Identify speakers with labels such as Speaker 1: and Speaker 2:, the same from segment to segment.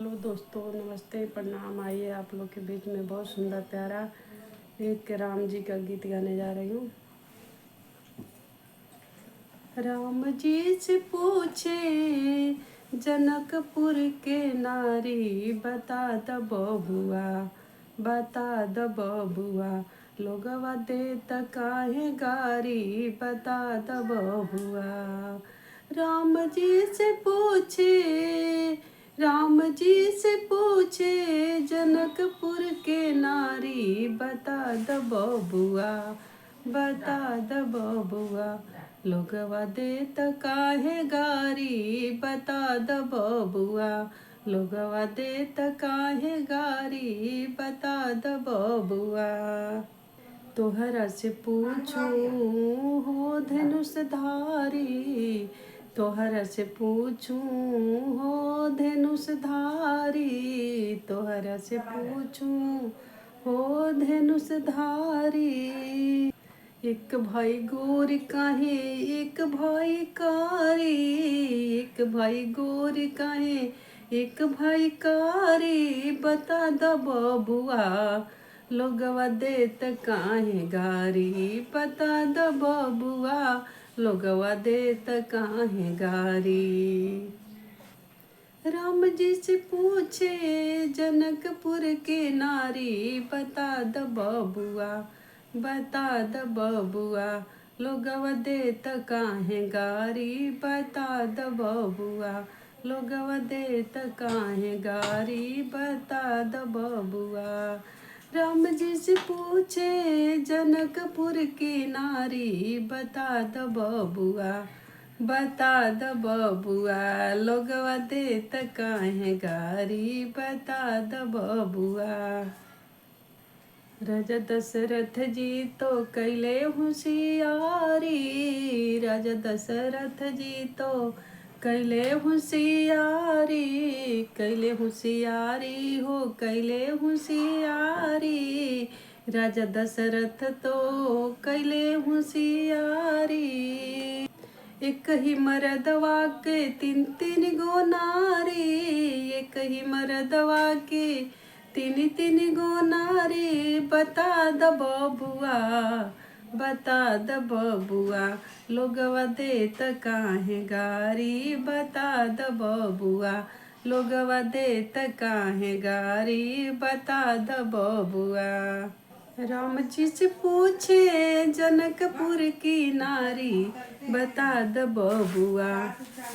Speaker 1: Hello दोस्तों, नमस्ते, प्रणाम। आइए आप लोग के बीच में बहुत सुंदर प्यारा एक राम जी का गीत गाने जा रही हूँ। राम जी से पूछे जनकपुर के नारी, बता द बबुआ, बता द बबुआ, लोगवा देत काहे गारी, बता द बबुआ। राम जी से पूछे, राम जी से पूछे जनकपुर के नारी, बता द बबुआ, बता द बबुआ, लोगवा देत काहे गारी, बता द बबुआ, लोगवा देत काहे गारी, बता द बबुआ। तोहरा से पूछूं हो धनुषधारी, तोहरा से पूछूं हो धनुषधारी, तोहरा से पूछूं हो धनुषधारी। एक भाई गोर काहे एक भाई कारी, एक भाई गोर काहे एक भाई कारी, बता द बबुआ, लोगवा देत काहे गारी, बता द बबुआ, लोगवा देत काहे गारी। राम जी से पूछे जनकपुर के नारी, बता द बबुआ, बता द बबुआ, लोगवा देत काहे गारी, बता द बबुआ, लोगवा देत काहे गारी, बता द बबुआ। राम जी से पूछे जनकपुर की नारी, बता द बबुआ, बता द बबुआ, लोगवा देत काहे गारी, बता द बबुआ। राजा दशरथ जी तो कैले होशियारी, राजा दशरथ जी तो कैले होशियारी, कैले होशियारी हो कैले होशियारी, राजा दशरथ तो कैले होशियारी। एक ही मरदवा के तीन तीन गो नारी, एक ही मरदवा के तीन तीन गो नारी, बता द बबुआ, बता द बबुआ, लोगवा देत काहे गारी, बता द बबुआ, लोगवा देत काहे गारी, बता द बबुआ। राम जी से पूछे जनकपुर की नारी, बता द बबुआ,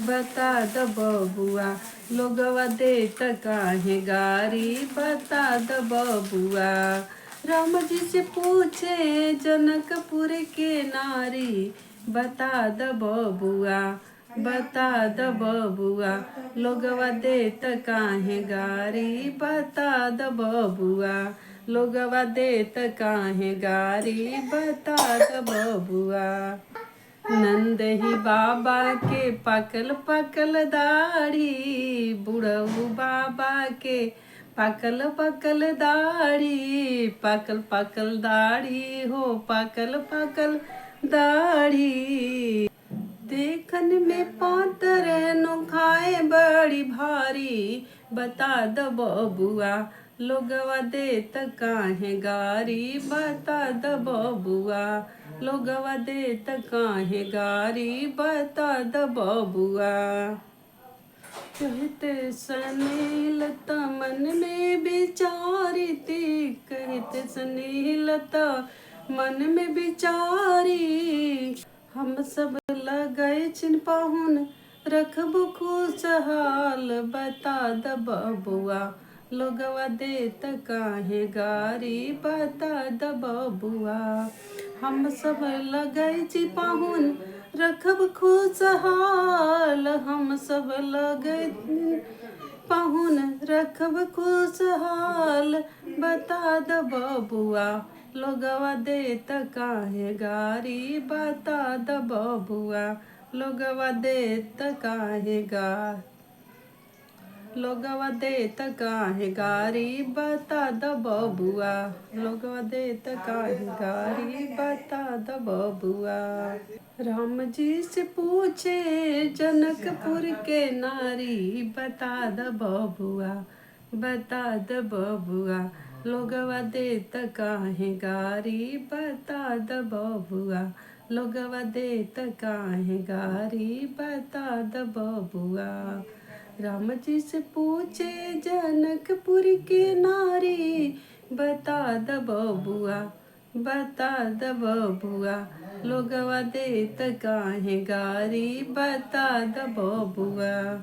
Speaker 1: बता द बबुआ, लोगवा देत काहे गारी, बता द बबुआ। राम जी से पूछे जनकपुर के नारी, बता द बबुआ, बता द बबुआ, लोगवा देत काहे गारी, बता द बबुआ, लोगवा देत काहे गारी, बता द बबुआ। नंद ही बाबा के पकल पकल दाढ़ी, बुढ़ऊ बाबा के पकल पकल दाढ़ी, पकल पकल दाढ़ी हो पकल पकल दाढ़ी। देखन में पातर नुखाए बड़ी भारी, बता द बबुआ, लोगवा देत काहे गारी, बता द बबुआ, लोगवा देत काहे गारी, बता द बबुआ। कहते स्नेहलता मन में विचारी थी, कहते स्नेहलता मन में विचारी, हम सब लगाए छिन पाहुन रखबो खुशहाल, बता द बबुआ, लोगवा देत काहे गारी, बता द बबुआ। हम सब लगाए छी पाहुन रखब खुशहाल, हम सब लगाए पाहुन रखब खुशहाल, बता द बबुआ, लोगवा देत काहे गारी, बता द बबुआ, लोगवा देत काहे गारी। लोगवा देत काहे गारी बता द बबुआ। लोगवा देत काहे गारी बता द बबुआ। राम जी से पूछे जनकपुर के नारी बता द बबुआ। बता द बबुआ। लोगवा देत काहे गारी बता द बबुआ। लोगवा देत काहे गारी बता द बबुआ। राम जी से पूछे जनकपुर के नारी बता द बबुआ। बता द बबुआ। लोगवा देत काहे गारी बता द बबुआ।